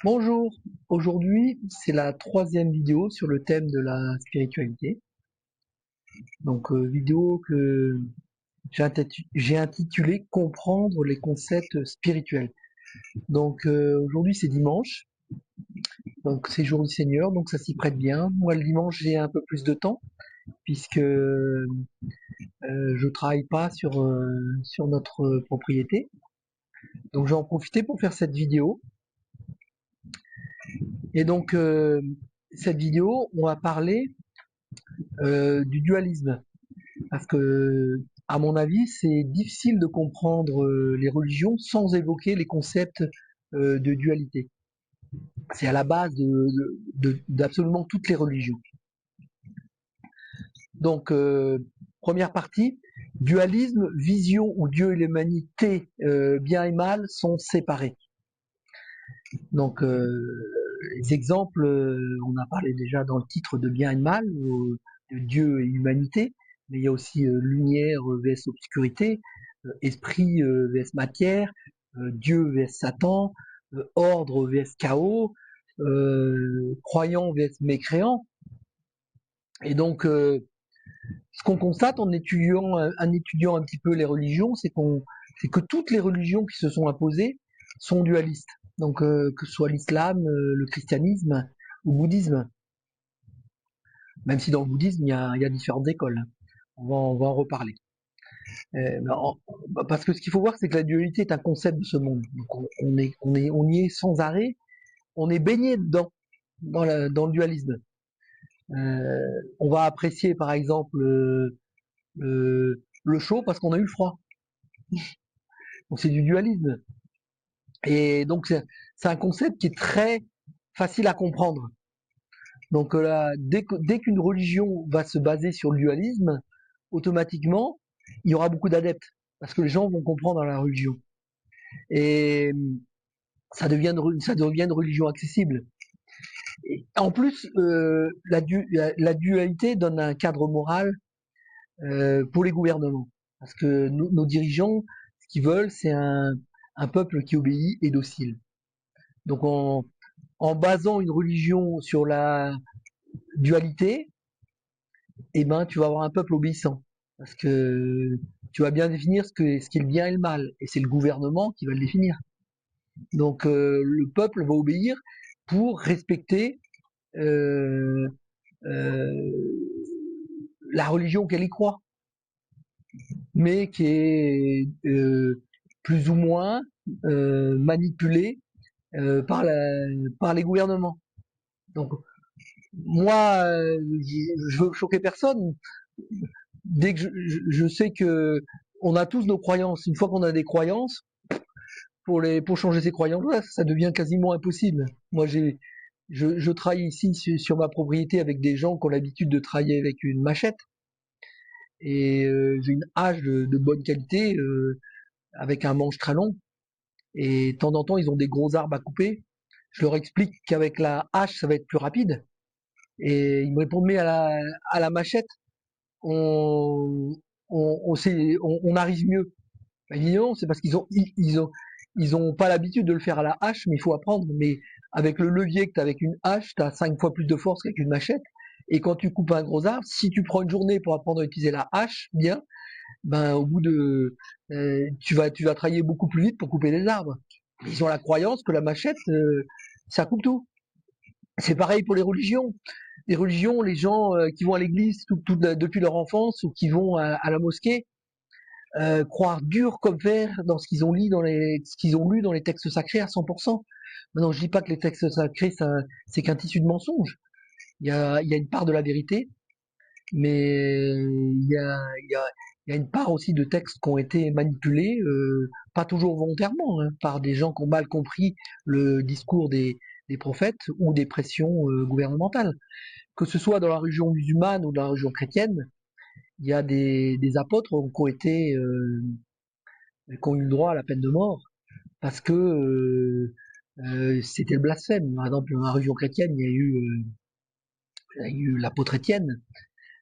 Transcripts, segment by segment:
Bonjour, aujourd'hui c'est la troisième vidéo sur le thème de la spiritualité. Donc vidéo que j'ai intitulé Comprendre les concepts spirituels. Donc aujourd'hui c'est dimanche, donc c'est jour du Seigneur, donc ça s'y prête bien. Moi le dimanche j'ai un peu plus de temps puisque je travaille pas sur notre propriété. Donc j'ai en profité pour faire cette vidéo. Et donc cette vidéo on va parler du dualisme. Parce que, à mon avis, c'est difficile de comprendre les religions sans évoquer les concepts de dualité. C'est à la base d'absolument toutes les religions. Donc, première partie, dualisme, vision où Dieu et l'humanité, bien et mal, sont séparés. Donc, les exemples, on a parlé déjà dans le titre de bien et mal, de Dieu et humanité, mais il y a aussi lumière vs obscurité, esprit vs matière, Dieu vs Satan, ordre vs chaos, croyant vs mécréant. Et donc, ce qu'on constate en étudiant un petit peu les religions, c'est que toutes les religions qui se sont imposées sont dualistes. Donc, que ce soit l'islam, le christianisme ou le bouddhisme. Même si dans le bouddhisme, il y a différentes écoles. On va en reparler. Parce que ce qu'il faut voir, c'est que la dualité est un concept de ce monde. Donc, on y est sans arrêt. On est baigné dedans, dans le dualisme. On va apprécier, par exemple, le chaud parce qu'on a eu le froid. Donc, c'est du dualisme. Et donc, c'est un concept qui est très facile à comprendre. Donc là, dès qu'une religion va se baser sur le dualisme, automatiquement, il y aura beaucoup d'adeptes, parce que les gens vont comprendre la religion. Et ça devient une religion accessible. Et en plus, la dualité donne un cadre moral pour les gouvernements. Parce que nos dirigeants, ce qu'ils veulent, c'est un peuple qui obéit et docile. Donc en basant une religion sur la dualité, eh ben, tu vas avoir un peuple obéissant. Parce que tu vas bien définir ce qui est le bien et le mal. Et c'est le gouvernement qui va le définir. Donc le peuple va obéir pour respecter euh, euh, la religion qu'elle y croit, mais qui est plus ou moins manipulée par les gouvernements. Donc moi, je veux choquer personne. Dès que je sais que on a tous nos croyances. Une fois qu'on a des croyances, pour changer ces croyances-là, ça devient quasiment impossible. Moi, je travaille ici sur ma propriété avec des gens qui ont l'habitude de travailler avec une machette et j'ai une hache de bonne qualité avec un manche très long. Et de temps en temps, ils ont des gros arbres à couper. Je leur explique qu'avec la hache, ça va être plus rapide. Et ils me répondent, mais à la machette, on, on arrive mieux. Ben, dis non, c'est parce ils ont pas l'habitude de le faire à la hache, mais il faut apprendre. Mais avec le levier que tu as avec une hache, tu as 5 fois plus de force qu'avec une machette. Et quand tu coupes un gros arbre, si tu prends une journée pour apprendre à utiliser la hache bien, ben au bout de tu vas travailler beaucoup plus vite pour couper les arbres. Ils ont la croyance que la machette ça coupe tout. C'est pareil pour les religions. Les religions, les gens qui vont à l'église depuis leur enfance ou qui vont à la mosquée, croire dur comme fer dans ce qu'ils ont lu dans les textes sacrés à 100%. Maintenant, je dis pas que les textes sacrés, c'est qu'un tissu de mensonges. Il y a une part de la vérité, mais il y a une part aussi de textes qui ont été manipulés, pas toujours volontairement, hein, par des gens qui ont mal compris le discours des prophètes ou des pressions gouvernementales. Que ce soit dans la religion musulmane ou dans la religion chrétienne, il y a des apôtres qui ont été qui ont eu le droit à la peine de mort parce que c'était le blasphème. Par exemple, dans la religion chrétienne, il y a eu l'apôtre Étienne.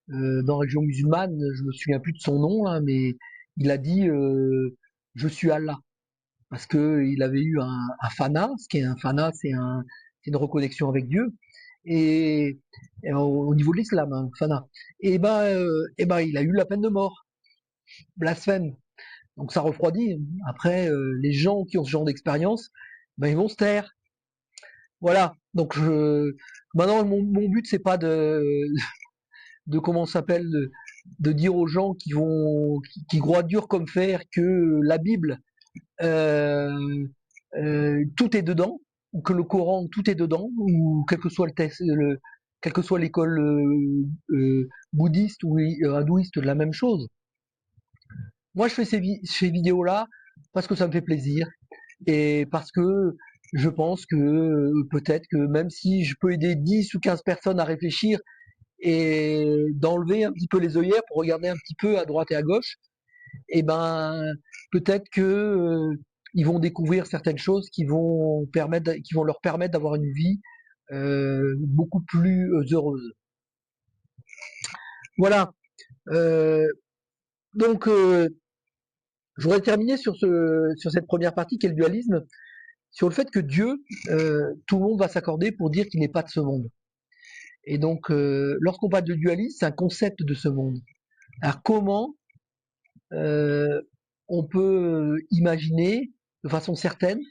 Dans la religion musulmane, je me souviens plus de son nom, là, mais il a dit je suis Allah. parce que il avait eu un fana. Ce qui est un fana, c'est une reconnexion avec Dieu, et au niveau de l'islam, hein, fana. Et ben, il a eu la peine de mort, blasphème. Donc ça refroidit. Après, les gens qui ont ce genre d'expérience, ben ils vont se taire. Voilà. Donc maintenant mon but c'est pas de comment ça s'appelle de dire aux gens qui croient dur comme fer que la Bible euh, tout est dedans, ou que le Coran tout est dedans, ou quel que soit le texte, quelle que soit l'école bouddhiste ou hindouiste, la même chose. Moi, je fais ces vidéos-là parce que ça me fait plaisir et parce que je pense que peut-être que même si je peux aider 10 ou 15 personnes à réfléchir et d'enlever un petit peu les œillères pour regarder un petit peu à droite et à gauche, et ben peut-être que ils vont découvrir certaines choses qui vont leur permettre d'avoir une vie beaucoup plus heureuse. Voilà. Euh, donc, je voudrais terminer sur cette première partie qui est le dualisme, sur le fait que Dieu, tout le monde va s'accorder pour dire qu'il n'est pas de ce monde. Et donc, lorsqu'on parle de dualisme, c'est un concept de ce monde. Alors, comment euh, on peut imaginer de façon certaine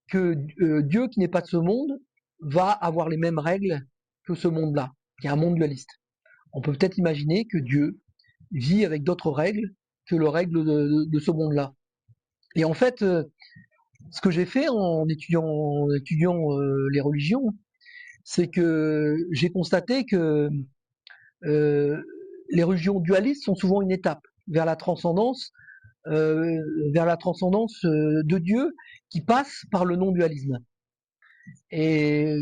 que Dieu, qui n'est pas de ce monde, va avoir les mêmes règles que ce monde-là, qui est un monde dualiste. On peut peut-être imaginer que Dieu vit avec d'autres règles que les règles de ce monde-là. Et en fait, ce que j'ai fait en étudiant les religions, c'est que j'ai constaté que euh, les religions dualistes sont souvent une étape vers la transcendance, euh, de Dieu qui passe par le non-dualisme. Et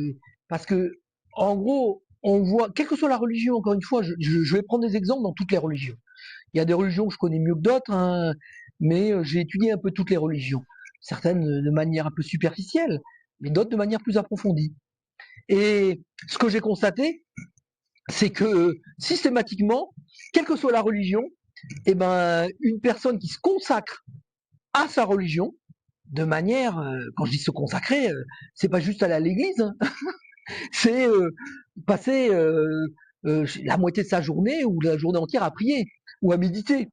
parce que, en gros, on voit, quelle que soit la religion, encore une fois, je vais prendre des exemples dans toutes les religions. Il y a des religions que je connais mieux que d'autres, hein, mais j'ai étudié un peu toutes les religions. Certaines de manière un peu superficielle, mais d'autres de manière plus approfondie. Et ce que j'ai constaté, c'est que systématiquement, quelle que soit la religion, eh ben, une personne qui se consacre à sa religion, de manière, quand je dis se consacrer, c'est pas juste aller à l'église, hein, c'est passer la moitié de sa journée ou la journée entière à prier ou à méditer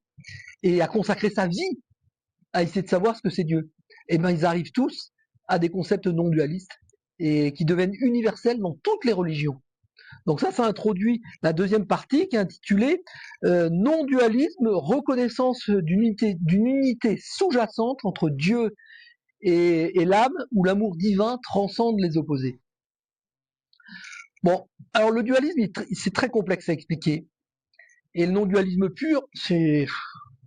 et à consacrer sa vie à essayer de savoir ce que c'est Dieu. Et ben ils arrivent tous à des concepts non dualistes et qui deviennent universels dans toutes les religions. Donc ça introduit la deuxième partie qui est intitulée non-dualisme, reconnaissance d'une unité sous-jacente entre Dieu et l'âme, où l'amour divin transcende les opposés. Bon, alors le dualisme, c'est très complexe à expliquer, et le non-dualisme pur, c'est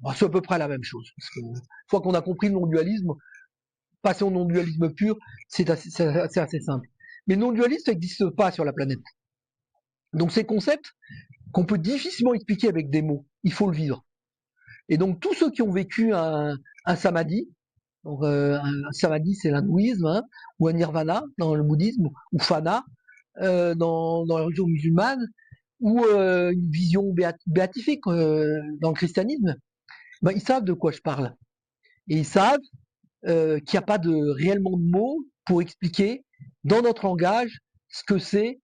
à peu près la même chose. Parce que, une fois qu'on a compris le non-dualisme, passer au non-dualisme pur, c'est assez simple. Mais le non-dualisme n'existe pas sur la planète. Donc ces concepts qu'on peut difficilement expliquer avec des mots, il faut le vivre. Et donc tous ceux qui ont vécu un samadhi, donc un samadhi c'est l'hindouisme, hein, ou un nirvana dans le bouddhisme, ou fana dans la religion musulmane, ou une vision béatifique dans le christianisme, ben, ils savent de quoi je parle. Et ils savent qu'il n'y a pas réellement de mots pour expliquer dans notre langage ce que c'est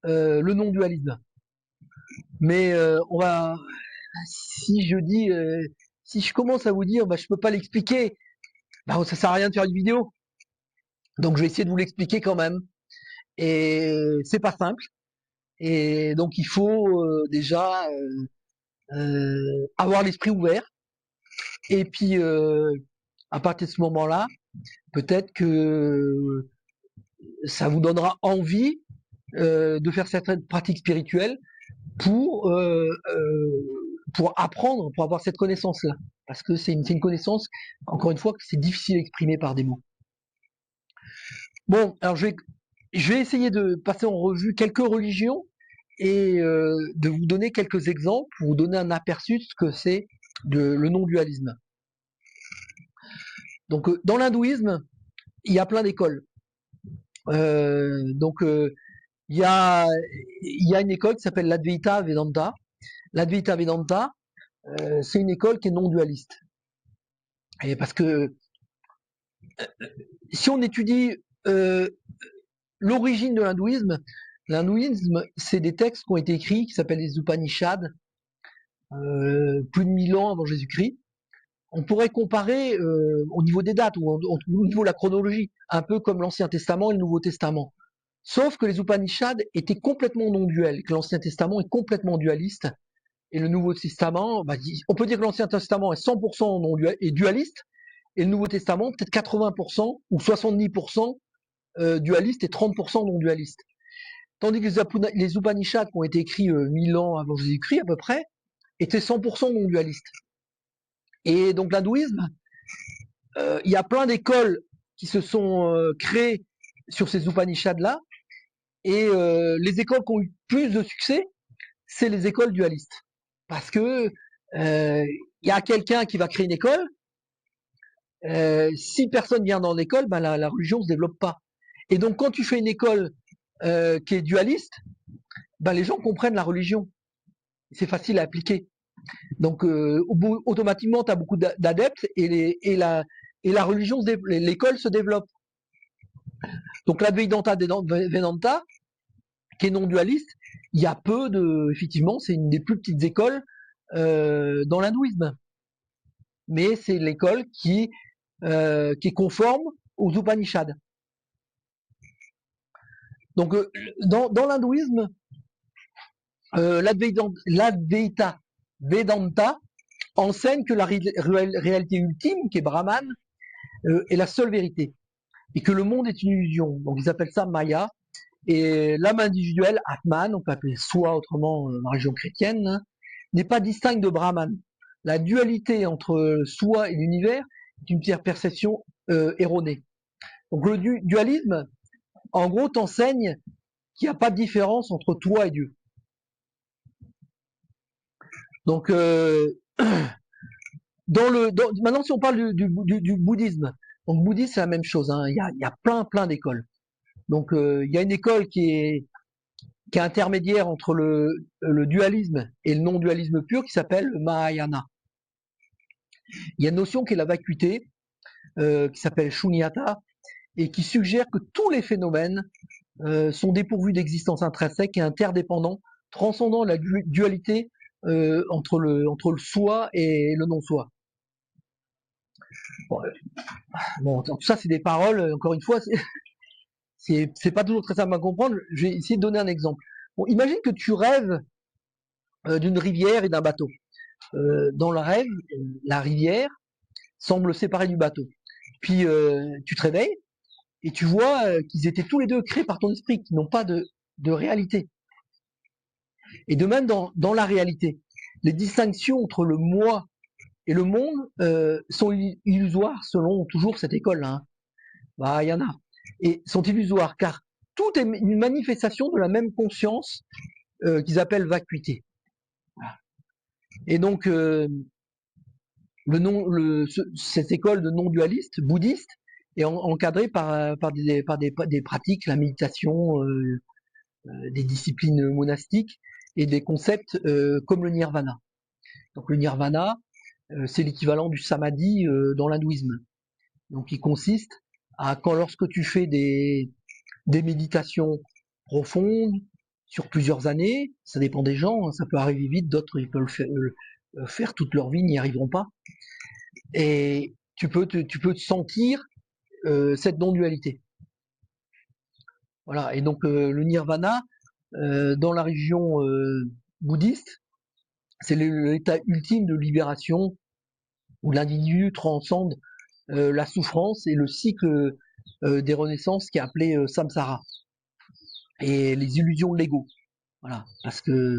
le non-dualisme. Mais si je dis, si je commence à vous dire, bah, je peux pas l'expliquer, bah, ça sert à rien de faire une vidéo. Donc je vais essayer de vous l'expliquer quand même. Et c'est pas simple. Et donc il faut déjà avoir l'esprit ouvert. Et puis à partir de ce moment-là, peut-être que ça vous donnera envie de faire certaines pratiques spirituelles pour euh, euh, pour apprendre, pour avoir cette connaissance-là. Parce que c'est une connaissance, encore une fois, que c'est difficile à exprimer par des mots. Bon, alors je vais essayer de passer en revue quelques religions et de vous donner quelques exemples pour vous donner un aperçu de ce que c'est le non-dualisme. Donc, dans l'hindouisme, il y a plein d'écoles. Donc, il y a une école qui s'appelle l'Advaita Vedanta. L'Advaita Vedanta, c'est une école qui est non dualiste. Et parce que si on étudie l'origine de l'hindouisme, c'est des textes qui ont été écrits, qui s'appellent les Upanishads, plus de 1000 ans avant Jésus-Christ. On pourrait comparer au niveau des dates ou au niveau de la chronologie, un peu comme l'Ancien Testament et le Nouveau Testament. Sauf que les Upanishads étaient complètement non-duels, que l'Ancien Testament est complètement dualiste, et le Nouveau Testament, on peut dire que l'Ancien Testament est 100% dualiste, et le Nouveau Testament peut-être 80% ou 70% dualiste et 30% non-dualiste. Tandis que les Upanishads qui ont été écrits 1000 ans avant Jésus-Christ à peu près, étaient 100% non-dualistes. Et donc l'hindouisme, il y a plein d'écoles qui se sont créées sur ces Upanishads-là, et les écoles qui ont eu plus de succès, c'est les écoles dualistes. Parce que y a quelqu'un qui va créer une école, si personne vient dans l'école, la religion ne se développe pas. Et donc quand tu fais une école qui est dualiste, les gens comprennent la religion. C'est facile à appliquer. Donc automatiquement, tu as beaucoup d'adeptes et la religion, l'école se développe. Donc l'Advaita Vedanta, qui est non dualiste, il y a peu de, effectivement, c'est une des plus petites écoles dans l'hindouisme. Mais c'est l'école qui est conforme aux Upanishads. Donc dans l'hindouisme, l'Advaita Vedanta enseigne que la réalité ultime, qui est Brahman, est la seule vérité, et que le monde est une illusion. Donc ils appellent ça Maya, et l'âme individuelle, Atman, on peut appeler soi autrement dans la religion chrétienne, hein, n'est pas distincte de Brahman. La dualité entre soi et l'univers est une perception erronée. Donc le dualisme, en gros, t'enseigne qu'il n'y a pas de différence entre toi et Dieu. Donc maintenant, si on parle du bouddhisme, donc bouddhisme c'est la même chose. Hein, il y a plein d'écoles. Donc il y a une école qui est intermédiaire entre le dualisme et le non-dualisme pur, qui s'appelle le Mahayana. Il y a une notion qui est la vacuité, qui s'appelle Shunyata, et qui suggère que tous les phénomènes sont dépourvus d'existence intrinsèque et interdépendants, transcendant la dualité entre le soi et le non-soi. Bon, tout ça, c'est des paroles, encore une fois, c'est pas toujours très simple à comprendre. Je vais essayer de donner un exemple. Bon, imagine que tu rêves d'une rivière et d'un bateau. Dans le rêve, la rivière semble séparée du bateau. Puis tu te réveilles et tu vois qu'ils étaient tous les deux créés par ton esprit, qui n'ont pas de réalité. Et de même dans la réalité, les distinctions entre le moi et le monde sont illusoires selon toujours cette école-là. Hein. Il y en a. Et sont illusoires car tout est une manifestation de la même conscience qu'ils appellent vacuité. Et donc cette école de non-dualiste bouddhiste est encadrée par des pratiques, la méditation, des disciplines monastiques et des concepts comme le nirvana. Donc le nirvana, c'est l'équivalent du samadhi dans l'hindouisme. Donc il consiste à lorsque tu fais des méditations profondes sur plusieurs années, ça dépend des gens, hein, ça peut arriver vite, d'autres ils peuvent faire toute leur vie, n'y arriveront pas. Et tu peux te sentir cette non-dualité. Voilà. Et donc le nirvana dans la religion bouddhiste, c'est l'état ultime de libération où l'individu transcende la souffrance et le cycle des renaissances qui est appelé samsara et les illusions de l'ego. Voilà, parce que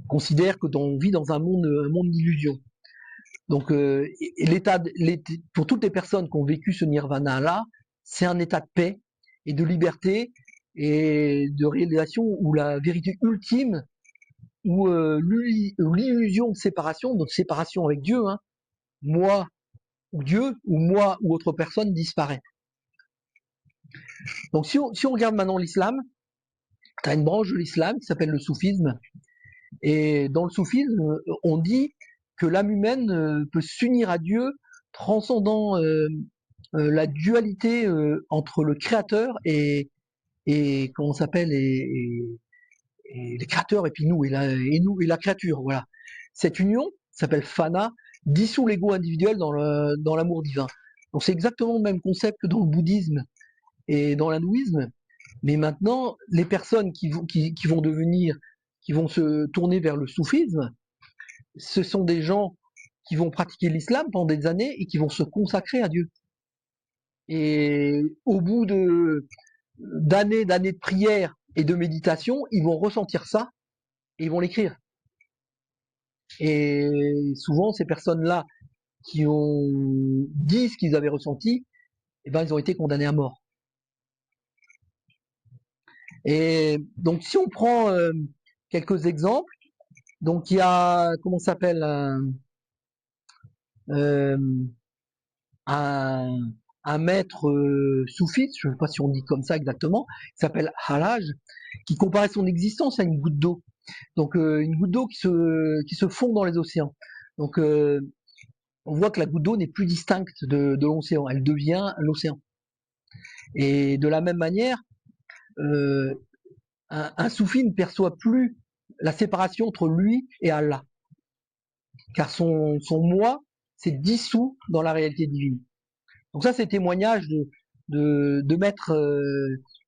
considère que on vit dans un monde d'illusions. Donc pour toutes les personnes qui ont vécu ce nirvana là, c'est un état de paix et de liberté et de réalisation où la vérité ultime, où l'illusion de séparation, notre séparation avec Dieu, hein, moi ou Dieu, ou moi ou autre personne disparaît. Donc si on regarde maintenant l'islam, tu as une branche de l'islam qui s'appelle le soufisme, et dans le soufisme, on dit que l'âme humaine peut s'unir à Dieu transcendant la dualité entre le créateur et comment on s'appelle et les créateurs et puis nous et la créature. Voilà. Cette union s'appelle Fana, dissout l'ego individuel dans l'amour divin. Donc c'est exactement le même concept que dans le bouddhisme et dans l'hindouisme. Mais maintenant, les personnes qui vont devenir, qui vont se tourner vers le soufisme, ce sont des gens qui vont pratiquer l'islam pendant des années et qui vont se consacrer à Dieu. Et au bout d'années de prière et de méditation, ils vont ressentir ça et ils vont l'écrire. Et souvent, ces personnes-là qui ont dit ce qu'ils avaient ressenti, eh ben, ils ont été condamnés à mort. Et donc, si on prend quelques exemples, donc il y a, comment ça s'appelle, euh, un, un maître soufiste, je ne sais pas si on dit comme ça exactement, qui s'appelle Halaj, qui comparait son existence à une goutte d'eau. Donc une goutte d'eau qui se fond dans les océans. Donc on voit que la goutte d'eau n'est plus distincte de l'océan, elle devient l'océan. Et de la même manière, euh, un soufi ne perçoit plus la séparation entre lui et Allah, car son moi s'est dissous dans la réalité divine. Donc ça, c'est témoignage de maîtres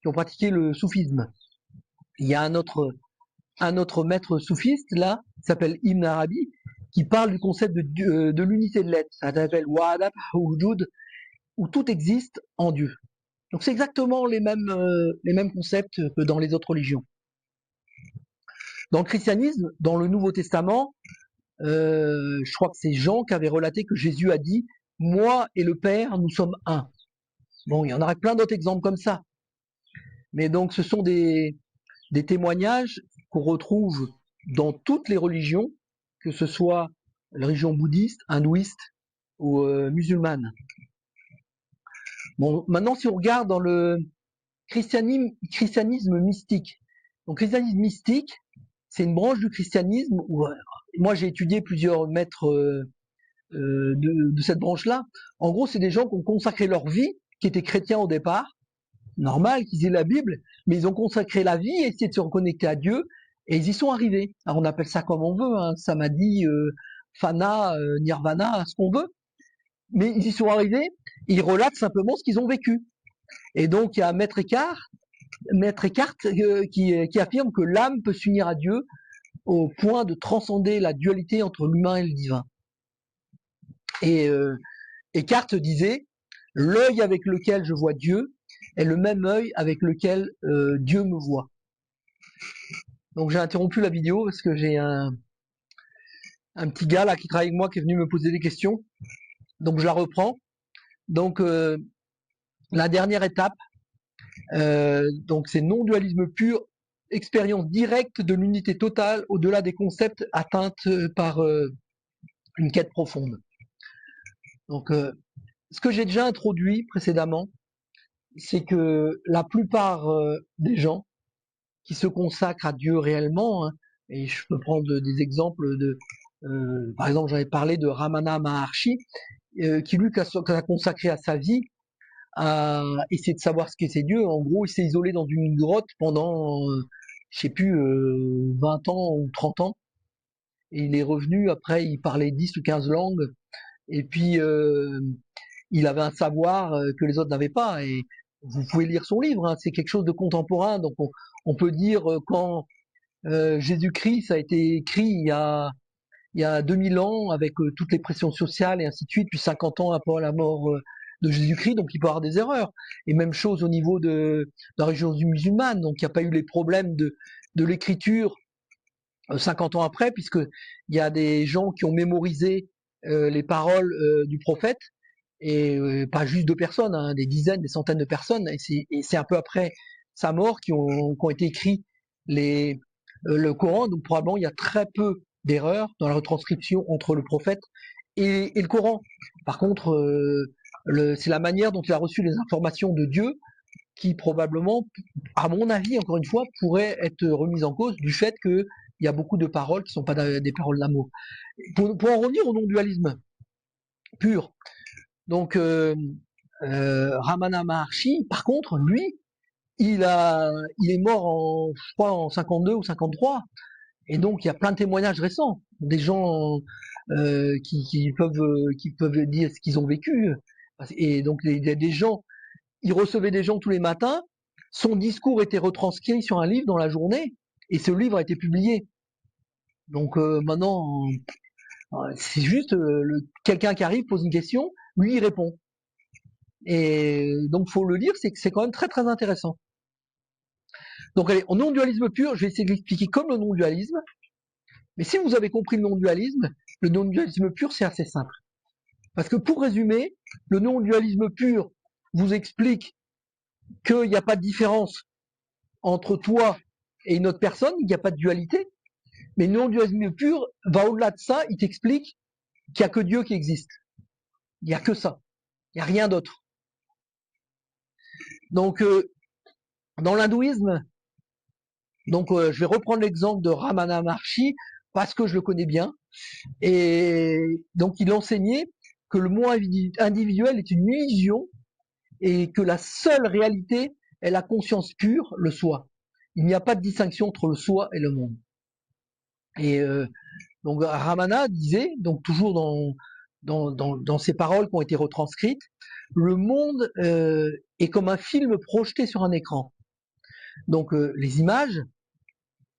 qui ont pratiqué le soufisme. Il y a un autre maître soufiste là, qui s'appelle Ibn Arabi, qui parle du concept de l'unité de l'être. Ça s'appelle Wa'adat Wujud, où tout existe en Dieu. Donc c'est exactement les mêmes concepts que dans les autres religions. Dans le christianisme, dans le Nouveau Testament, je crois que c'est Jean qui avait relaté que Jésus a dit « Moi et le Père, nous sommes un ». Bon, il y en aurait plein d'autres exemples comme ça. Mais donc ce sont des témoignages qu'on retrouve dans toutes les religions, que ce soit la religion bouddhiste, hindouiste ou musulmane. Bon, maintenant si on regarde dans le christianisme mystique. Donc christianisme mystique, c'est une branche du christianisme où moi j'ai étudié plusieurs maîtres de cette branche-là. En gros, c'est des gens qui ont consacré leur vie, qui étaient chrétiens au départ, normal qu'ils aient la Bible, mais ils ont consacré la vie et essayé de se reconnecter à Dieu, et ils y sont arrivés. Alors on appelle ça comme on veut, hein, samadhi, fana, nirvana, ce qu'on veut, mais ils y sont arrivés, ils relatent simplement ce qu'ils ont vécu. Et donc il y a Maître Eckhart qui affirme que l'âme peut s'unir à Dieu au point de transcender la dualité entre l'humain et le divin. Et Eckhart disait, l'œil avec lequel je vois Dieu est le même œil avec lequel Dieu me voit. Donc j'ai interrompu la vidéo parce que j'ai un petit gars là qui travaille avec moi qui est venu me poser des questions. Donc je la reprends. Donc la dernière étape, donc c'est non-dualisme pur, expérience directe de l'unité totale au-delà des concepts atteints par une quête profonde. Donc ce que j'ai déjà introduit précédemment, c'est que la plupart des gens qui se consacrent à Dieu réellement, hein, et je peux prendre des exemples par exemple, j'avais parlé de Ramana Maharshi, qui lui a consacré à sa vie à essayer de savoir ce qu'est Dieu. En gros, il s'est isolé dans une grotte pendant, je sais plus, 20 ans ou 30 ans. Et il est revenu, après, il parlait 10 ou 15 langues. Et puis, il avait un savoir que les autres n'avaient pas. Et vous pouvez lire son livre, hein, c'est quelque chose de contemporain. Donc, on peut dire quand Jésus-Christ a été écrit il y a 2000 ans avec toutes les pressions sociales et ainsi de suite, puis 50 ans après la mort de Jésus-Christ, donc il peut y avoir des erreurs. Et même chose au niveau de la religion musulmane, donc il n'y a pas eu les problèmes de l'écriture 50 ans après, puisque il y a des gens qui ont mémorisé les paroles du prophète, et pas juste 2 personnes, hein, des dizaines, des centaines de personnes, et c'est un peu après sa mort qu'ont été écrits le Coran, donc probablement il y a très peu d'erreurs dans la retranscription entre le prophète et le Coran. Par contre, c'est la manière dont il a reçu les informations de Dieu qui probablement, à mon avis, encore une fois, pourrait être remise en cause du fait qu'il y a beaucoup de paroles qui ne sont pas des paroles d'amour. Pour en revenir au non-dualisme pur, donc Ramana Maharshi, par contre, lui, il est mort je crois, en 52 ou 53. Et donc, il y a plein de témoignages récents, des gens qui peuvent dire ce qu'ils ont vécu. Et donc, il y a des gens, il recevait des gens tous les matins, son discours était retranscrit sur un livre dans la journée, et ce livre a été publié. Donc maintenant, c'est juste quelqu'un qui arrive, pose une question, lui il répond. Et donc, faut le dire, c'est que c'est quand même très très intéressant. Donc, allez, en non-dualisme pur, je vais essayer de l'expliquer comme le non-dualisme. Mais si vous avez compris le non-dualisme pur, c'est assez simple. Parce que pour résumer, le non-dualisme pur vous explique qu'il n'y a pas de différence entre toi et une autre personne, il n'y a pas de dualité. Mais le non-dualisme pur va au-delà de ça, il t'explique qu'il n'y a que Dieu qui existe. Il n'y a que ça. Il n'y a rien d'autre. Donc, dans l'hindouisme, je vais reprendre l'exemple de Ramana Maharshi parce que je le connais bien. Et donc, il enseignait que le moi individuel est une illusion et que la seule réalité est la conscience pure, le soi. Il n'y a pas de distinction entre le soi et le monde. Et donc Ramana disait, donc toujours dans ces paroles qui ont été retranscrites, le monde est comme un film projeté sur un écran. Donc les images,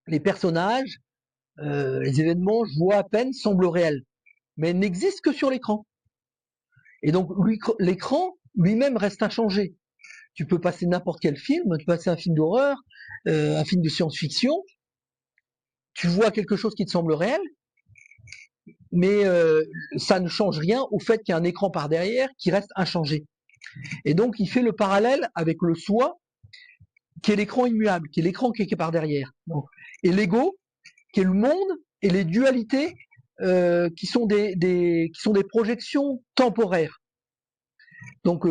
les personnages, les événements, je vois à peine, semblent réels, mais n'existent que sur l'écran. Et donc l'écran lui-même reste inchangé. Tu peux passer n'importe quel film, tu peux passer un film d'horreur, un film de science-fiction, tu vois quelque chose qui te semble réel, mais ça ne change rien au fait qu'il y a un écran par derrière qui reste inchangé. Et donc il fait le parallèle avec le soi, qui est l'écran immuable, qui est l'écran qui est par derrière. Donc, et l'ego, qui est le monde et les dualités qui sont des projections temporaires. Donc,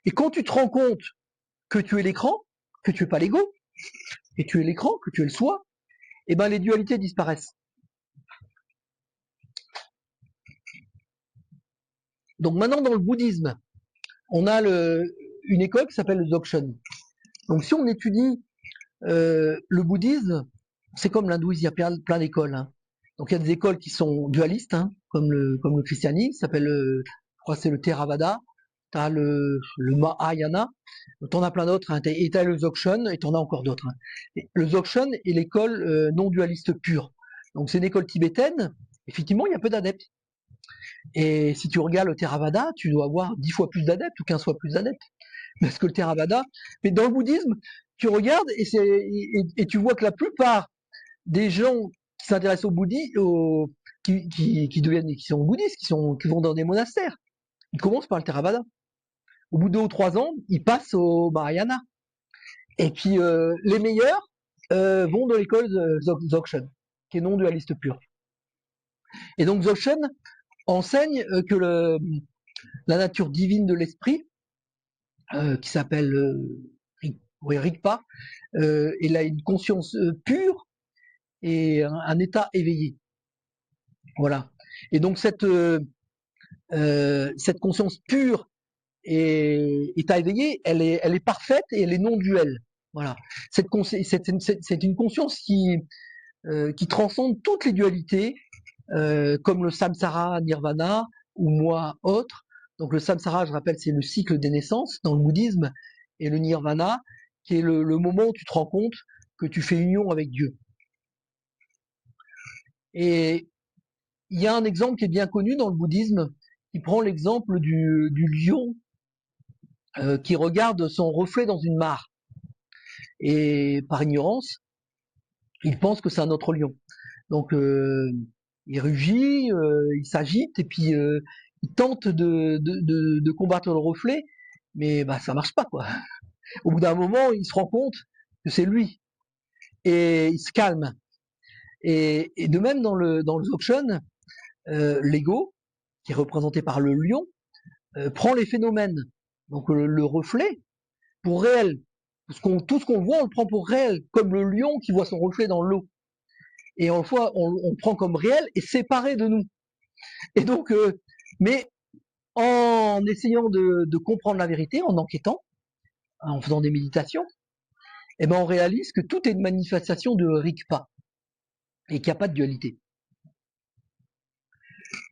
et quand tu te rends compte que tu es l'écran, que tu es pas l'ego, et tu es l'écran, que tu es le soi, et ben les dualités disparaissent. Donc maintenant dans le bouddhisme, on a une école qui s'appelle le Dzogchen. Donc si on étudie le bouddhisme, c'est comme l'hindouisme, il y a plein d'écoles. Hein. Donc il y a des écoles qui sont dualistes, hein, comme le christianisme, ça s'appelle, je crois que c'est le Theravada, tu as le Mahayana, tu en as plein d'autres, hein, et tu as le Dzogchen, et tu en as encore d'autres. Hein. Le Dzogchen est l'école non dualiste pure. Donc c'est une école tibétaine, effectivement il y a peu d'adeptes. Et si tu regardes le Theravada, tu dois avoir 10 fois plus d'adeptes ou 15 fois plus d'adeptes. Parce que le Theravada, mais dans le bouddhisme, tu regardes et tu vois que la plupart des gens qui s'intéressent au bouddhisme, qui sont bouddhistes, qui vont dans des monastères, ils commencent par le Theravada. Au bout de 2 ou 3 ans, ils passent au Mahayana. Et puis les meilleurs vont dans l'école de Dzogchen, qui est non dualiste pur. Et donc Dzogchen enseigne que la nature divine de l'esprit, qui s'appelle Rigpa, il a une conscience pure et un état éveillé. Voilà. Et donc cette conscience pure et état éveillé, elle est parfaite et elle est non duelle. Voilà. C'est une conscience qui transcende toutes les dualités, comme le samsara, nirvana ou moi autre. Donc le samsara, je rappelle, c'est le cycle des naissances dans le bouddhisme, et le nirvana, qui est le moment où tu te rends compte que tu fais union avec Dieu. Et il y a un exemple qui est bien connu dans le bouddhisme, qui prend l'exemple du lion qui regarde son reflet dans une mare. Et par ignorance, il pense que c'est un autre lion. Donc il rugit, il s'agite, et puis il tente de combattre le reflet, mais bah ça marche pas quoi. Au bout d'un moment, il se rend compte que c'est lui, et il se calme. Et de même dans le Dzogchen, l'ego, qui est représenté par le lion, prend les phénomènes, donc le reflet, pour réel. Tout ce qu'on voit, on le prend pour réel, comme le lion qui voit son reflet dans l'eau. Et on le prend comme réel et séparé de nous. Et donc, mais en essayant de comprendre la vérité, en enquêtant, en faisant des méditations, eh ben on réalise que tout est une manifestation de Rigpa et qu'il n'y a pas de dualité.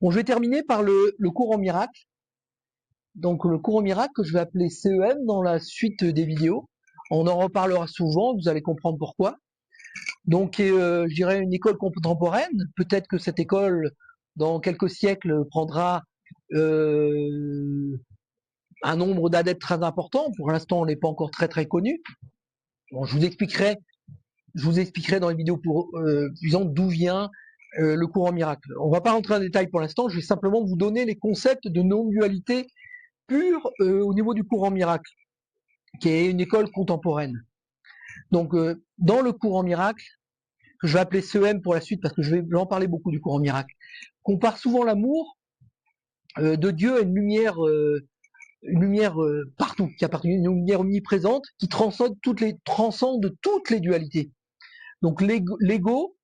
Bon, je vais terminer par le courant miracle. Donc le courant miracle que je vais appeler CEM dans la suite des vidéos. On en reparlera souvent, vous allez comprendre pourquoi. Donc je dirais une école contemporaine. Peut-être que cette école, dans quelques siècles, prendra un nombre d'adeptes très important. Pour l'instant, on n'est pas encore très très connu. Bon, je vous expliquerai dans les vidéos suivantes d'où vient le courant miracle. On ne va pas rentrer en détail pour l'instant, je vais simplement vous donner les concepts de non-dualité pure au niveau du courant miracle, qui est une école contemporaine. Donc, dans le courant miracle, que je vais appeler CEM pour la suite, parce que je vais en parler beaucoup du courant miracle, compare souvent l'amour de Dieu à une lumière partout, qui appartient une lumière omniprésente, qui transcende toutes les dualités. Donc l'ego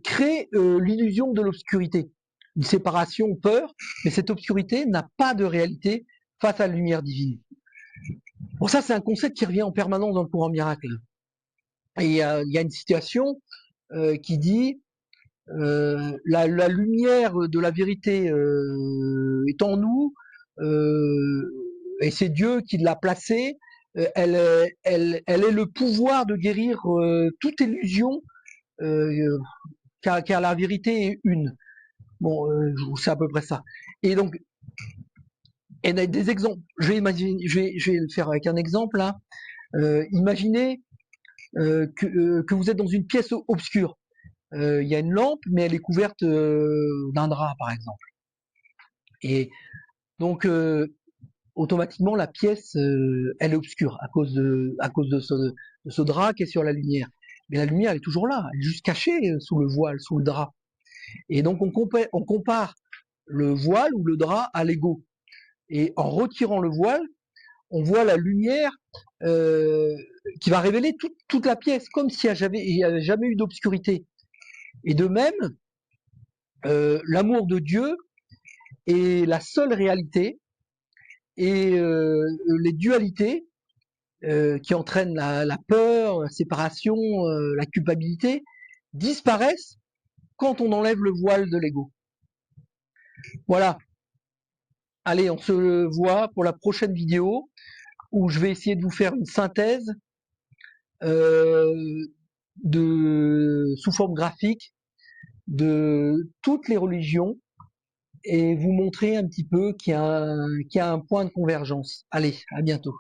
crée l'illusion de l'obscurité, une séparation, peur, mais cette obscurité n'a pas de réalité face à la lumière divine. Bon, ça c'est un concept qui revient en permanence dans le courant miracle. Et il y a une citation qui dit la lumière de la vérité est en nous, et c'est Dieu qui l'a placée. Elle est le pouvoir de guérir toute illusion, car la vérité est une. Bon, c'est à peu près ça. Et donc, il y a des exemples. Je vais le faire avec un exemple là. Imaginez que vous êtes dans une pièce obscure. Il y a une lampe, mais elle est couverte d'un drap, par exemple. Et donc, automatiquement, la pièce, elle est obscure à cause de ce drap qui est sur la lumière. Mais la lumière, elle est toujours là, elle est juste cachée sous le voile, sous le drap. Et donc, on compare le voile ou le drap à l'ego. Et en retirant le voile, on voit la lumière qui va révéler toute la pièce, comme s'il n'y avait jamais eu d'obscurité. Et de même, l'amour de Dieu est la seule réalité, et les dualités qui entraînent la peur, la séparation, la culpabilité, disparaissent quand on enlève le voile de l'ego. Voilà. Allez, on se voit pour la prochaine vidéo où je vais essayer de vous faire une synthèse sous forme graphique de toutes les religions et vous montrer un petit peu qu'il y a un point de convergence. Allez, à bientôt.